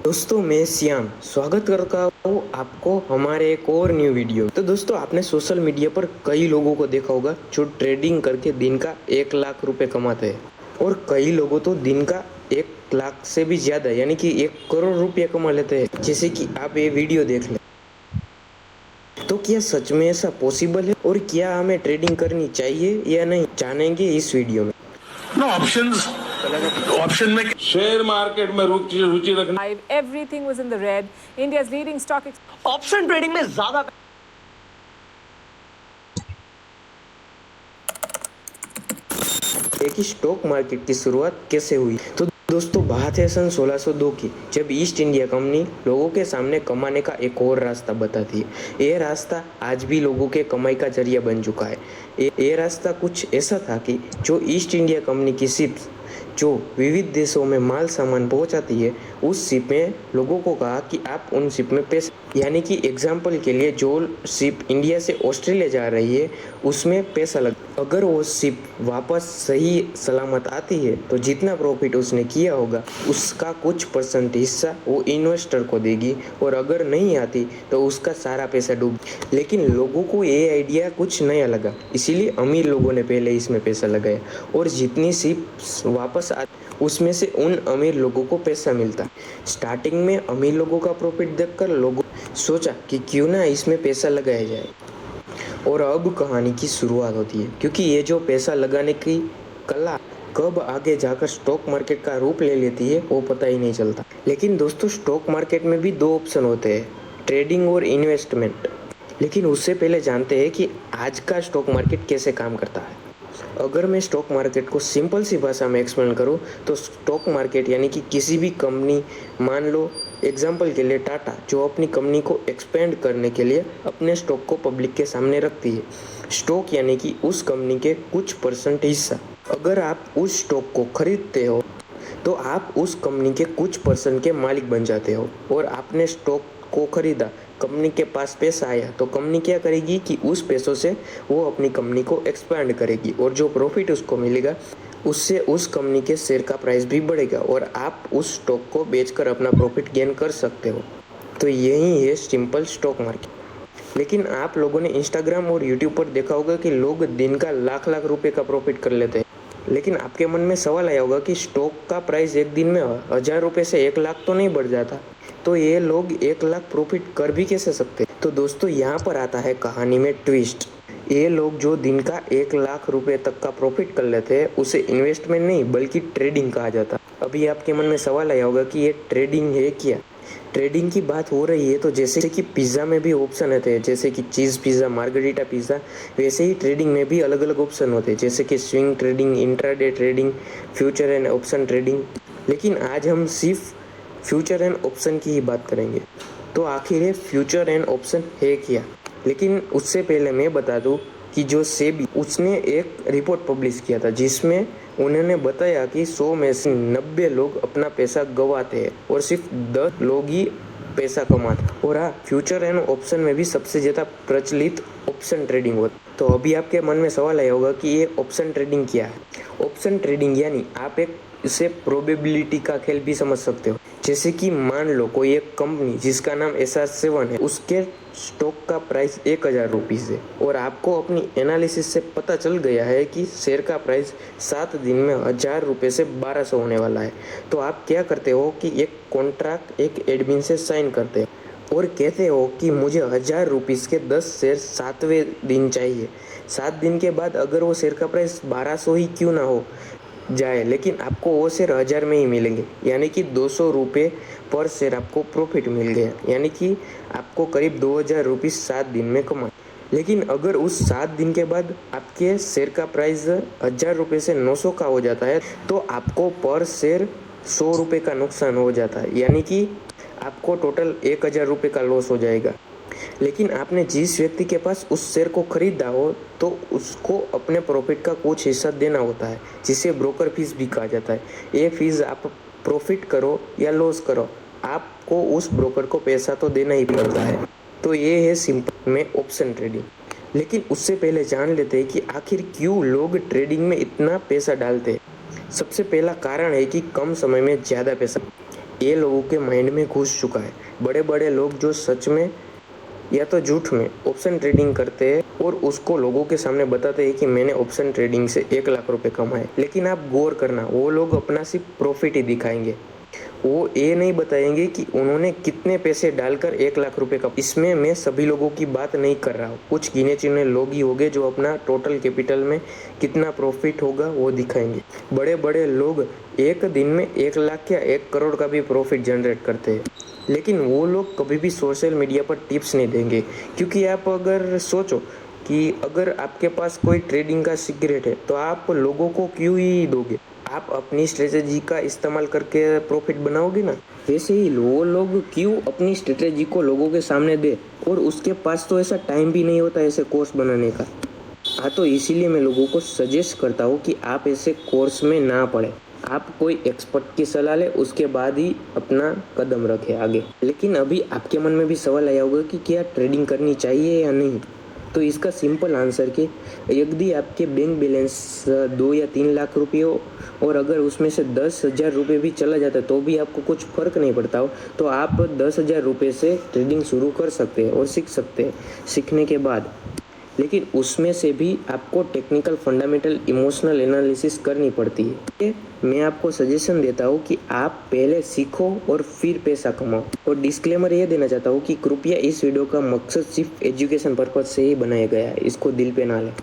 दोस्तों मैं श्याम स्वागत करता हूँ आपको हमारे एक और न्यू वीडियो। तो दोस्तों आपने सोशल मीडिया पर कई लोगों को देखा होगा जो ट्रेडिंग करके दिन का 1 लाख रुपए कमाते हैं और कई लोगों तो दिन का 1 लाख से भी ज्यादा यानी कि 1 करोड़ रुपया कमा लेते हैं। जैसे कि आप ये वीडियो देख लें। तो क्या सच में ऐसा पॉसिबल है और क्या हमें ट्रेडिंग करनी चाहिए या नहीं, जानेंगे इस वीडियो में। नो ऑप्शन में शेयर मार्केट में रुचि रखना। Everything was in the red. India's leading stock exchange. Option trading में ज्यादा कि स्टॉक मार्केट की शुरुआत कैसे हुई। तो दोस्तों बात है सन 1602 की, जब ईस्ट इंडिया कंपनी लोगों के सामने कमाने का एक और रास्ता बताती है। ये रास्ता आज भी लोगों के कमाई का जरिया बन चुका है। ये रास्ता कुछ ऐसा था कि जो ईस्ट इंडिया कंपनी की शिप्स जो विविध देशों में माल सामान पहुंचाती है, उस शिप में लोगों को कहा कि आप उन शिप में पैसे, यानी कि एग्जाम्पल के लिए जो शिप इंडिया से ऑस्ट्रेलिया जा रही है उसमें पैसा लग, अगर वो शिप वापस सही सलामत आती है तो जितना प्रॉफिट उसने किया होगा उसका कुछ परसेंट हिस्सा वो इन्वेस्टर को देगी, और अगर नहीं आती तो उसका सारा पैसा डूब। लेकिन लोगों को ये आइडिया कुछ नया लगा, इसीलिए अमीर लोगों ने पहले इसमें पैसा लगाया और जितनी शिप वापस उसमें से उन अमीर लोगों को पैसा मिलता। स्टार्टिंग में अमीर लोगों का प्रॉफिट देखकर लोगों सोचा कि क्यों ना इसमें पैसा लगाया जाए, और अब कहानी की शुरुआत होती है, क्योंकि ये जो पैसा लगाने की कला कब आगे जाकर स्टॉक मार्केट का रूप ले लेती है वो पता ही नहीं चलता। लेकिन दोस्तों स्टॉक मार्केट में भी दो ऑप्शन होते हैं, ट्रेडिंग और इन्वेस्टमेंट। लेकिन उससे पहले जानते हैं कि आज का स्टॉक मार्केट कैसे काम करता है। अगर मैं स्टॉक मार्केट को सिंपल सी भाषा में एक्सप्लेन करूं तो स्टॉक मार्केट यानी कि किसी भी कंपनी, मान लो एग्जांपल के लिए टाटा, जो अपनी कंपनी को एक्सपेंड करने के लिए अपने स्टॉक को पब्लिक के सामने रखती है। स्टॉक यानी कि उस कंपनी के कुछ परसेंट हिस्सा। अगर आप उस स्टॉक को खरीदते हो तो आप उस कंपनी के कुछ परसेंट के मालिक बन जाते हो, और आपने स्टॉक को खरीदा, कंपनी के पास पैसा आया तो कंपनी क्या करेगी कि उस पैसों से वो अपनी कंपनी को एक्सपेंड करेगी, और जो प्रॉफिट उसको मिलेगा उससे उस कंपनी के शेयर का प्राइस भी बढ़ेगा और आप उस स्टॉक को बेचकर अपना प्रॉफिट गेन कर सकते हो। तो यही है सिंपल स्टॉक मार्केट। लेकिन आप लोगों ने इंस्टाग्राम और यूट्यूब पर देखा होगा कि लोग दिन का लाख लाख रुपए का प्रॉफिट कर लेते हैं। लेकिन आपके मन में सवाल आया होगा कि स्टॉक का प्राइस एक दिन में 1000 रुपये से 1 लाख तो नहीं बढ़ जाता, तो ये लोग 1 लाख प्रॉफिट कर भी कैसे सकते। तो दोस्तों यहाँ पर आता है कहानी में ट्विस्ट। ये लोग जो दिन का 1 लाख रुपए तक का प्रॉफिट कर लेते हैं उसे इन्वेस्टमेंट नहीं बल्कि ट्रेडिंग कहा जाता। अभी आपके मन में सवाल आया होगा कि ये ट्रेडिंग है क्या। ट्रेडिंग की बात हो रही है तो जैसे कि पिज़्ज़ा में भी ऑप्शन होते हैं, जैसे कि चीज़ पिज़्ज़ा, मार्गरीटा पिज़्ज़ा, वैसे ही ट्रेडिंग में भी अलग अलग ऑप्शन होते हैं, जैसे कि swing trading, intraday trading, future and option trading. लेकिन आज हम सिर्फ फ्यूचर एंड ऑप्शन की ही बात करेंगे। तो आखिर ये फ्यूचर एंड ऑप्शन है क्या। लेकिन उससे पहले मैं बता दूं कि जो सेबी, उसने एक रिपोर्ट पब्लिश किया था जिसमें उन्होंने बताया कि 100 में से 90 लोग अपना पैसा गंवाते हैं और सिर्फ 10 लोग ही पैसा कमाते। और हाँ, फ्यूचर एंड ऑप्शन में भी सबसे ज़्यादा प्रचलित ऑप्शन ट्रेडिंग होता। तो अभी आपके मन में सवाल आया होगा कि ये ऑप्शन ट्रेडिंग क्या है। ऑप्शन ट्रेडिंग यानी आप एक इसे प्रोबेबिलिटी का खेल भी समझ सकते हो। जैसे कि मान लो कोई एक कंपनी जिसका नाम SR7 है, उसके स्टॉक का प्राइस 1000 रुपीज़ है और आपको अपनी एनालिसिस से पता चल गया है कि शेयर का प्राइस 7 दिन में 1000 रुपये से 1200 होने वाला है। तो आप क्या करते हो कि एक कॉन्ट्रैक्ट एक एडमिन से साइन करते हो और कहते हो कि मुझे 1000 रुपीज़ के 10 शेयर 7वें दिन चाहिए। 7 दिन के बाद अगर वो शेयर का प्राइस 1200 ही क्यों ना हो जाए, लेकिन आपको वो शेयर 1000 में ही मिलेंगे, यानी कि 200 रुपये पर शेयर आपको प्रॉफिट मिल गया, यानी कि आपको करीब 2000 रुपये 7 दिन में कमाए। लेकिन अगर उस 7 दिन के बाद आपके शेयर का प्राइस 1000 रुपये से 900 का हो जाता है तो आपको पर शेयर 100 रुपये का नुकसान हो जाता है, यानी कि आपको टोटल 1000 रुपये का लॉस हो जाएगा। लेकिन आपने जिस व्यक्ति के पास उस शेयर को खरीदा हो तो उसको अपने प्रॉफिट का कुछ हिस्सा देना होता है, जिसे ब्रोकर फीस भी कहा जाता है। ये फीस आप प्रॉफिट करो या लॉस करो, आपको उस ब्रोकर को पैसा तो देना ही पड़ता है। तो ये है सिंपल में ऑप्शन ट्रेडिंग। लेकिन उससे पहले जान लेते हैं कि आखिर क्यों लोग ट्रेडिंग में इतना पैसा डालते हैं। सबसे पहला कारण है कि कम समय में ज़्यादा पैसा। ये लोगों के माइंड में घुस चुका है। बड़े बड़े लोग जो सच में या तो झूठ में ऑप्शन ट्रेडिंग करते हैं और उसको लोगों के सामने बताते हैं कि मैंने ऑप्शन ट्रेडिंग से 1 लाख रुपए कमाए, लेकिन आप गौर करना, वो लोग अपना सिर्फ प्रॉफिट ही दिखाएंगे। वो ये नहीं बताएंगे कि उन्होंने कितने पैसे डालकर 1 लाख रुपए का। इसमें मैं सभी लोगों की बात नहीं कर रहा हूँ, कुछ गिने चुने लोग ही होंगे जो अपना टोटल कैपिटल में कितना प्रॉफिट होगा वो दिखाएंगे। बड़े बड़े लोग एक दिन में 1 लाख या 1 करोड़ का भी प्रॉफिट जनरेट करते हैं, लेकिन वो लोग कभी भी सोशल मीडिया पर टिप्स नहीं देंगे। क्योंकि आप अगर सोचो कि अगर आपके पास कोई ट्रेडिंग का सीक्रेट है तो आप लोगों को क्यों ही दोगे? आप अपनी स्ट्रेटेजी का इस्तेमाल करके प्रॉफिट बनाओगे ना। वैसे ही वो लोग क्यों अपनी स्ट्रेटेजी को लोगों के सामने दे, और उसके पास तो ऐसा टाइम भी नहीं होता ऐसे कोर्स बनाने का। हाँ, तो इसीलिए मैं लोगों को सजेस्ट करता हूँ कि आप ऐसे कोर्स में ना पढ़े, आप कोई एक्सपर्ट की सलाह ले, उसके बाद ही अपना कदम रखें आगे। लेकिन अभी आपके मन में भी सवाल आया होगा कि क्या ट्रेडिंग करनी चाहिए या नहीं। तो इसका सिंपल आंसर कि यदि आपके बैंक बैलेंस 2 या 3 लाख रुपये हो और अगर उसमें से 10,000 रुपये भी चला जाता है तो भी आपको कुछ फ़र्क नहीं पड़ता हो, तो आप 10,000 रुपये से ट्रेडिंग शुरू कर सकते हैं और सीख सकते हैं। सीखने के बाद लेकिन उसमें से भी आपको टेक्निकल, फंडामेंटल, इमोशनल एनालिसिस करनी पड़ती है। मैं आपको सजेशन देता हूँ कि आप पहले सीखो और फिर पैसा कमाओ। और डिस्क्लेमर ये देना चाहता हूँ कि कृपया इस वीडियो का मकसद सिर्फ एजुकेशन पर्पज से ही बनाया गया है, इसको दिल पे ना लें।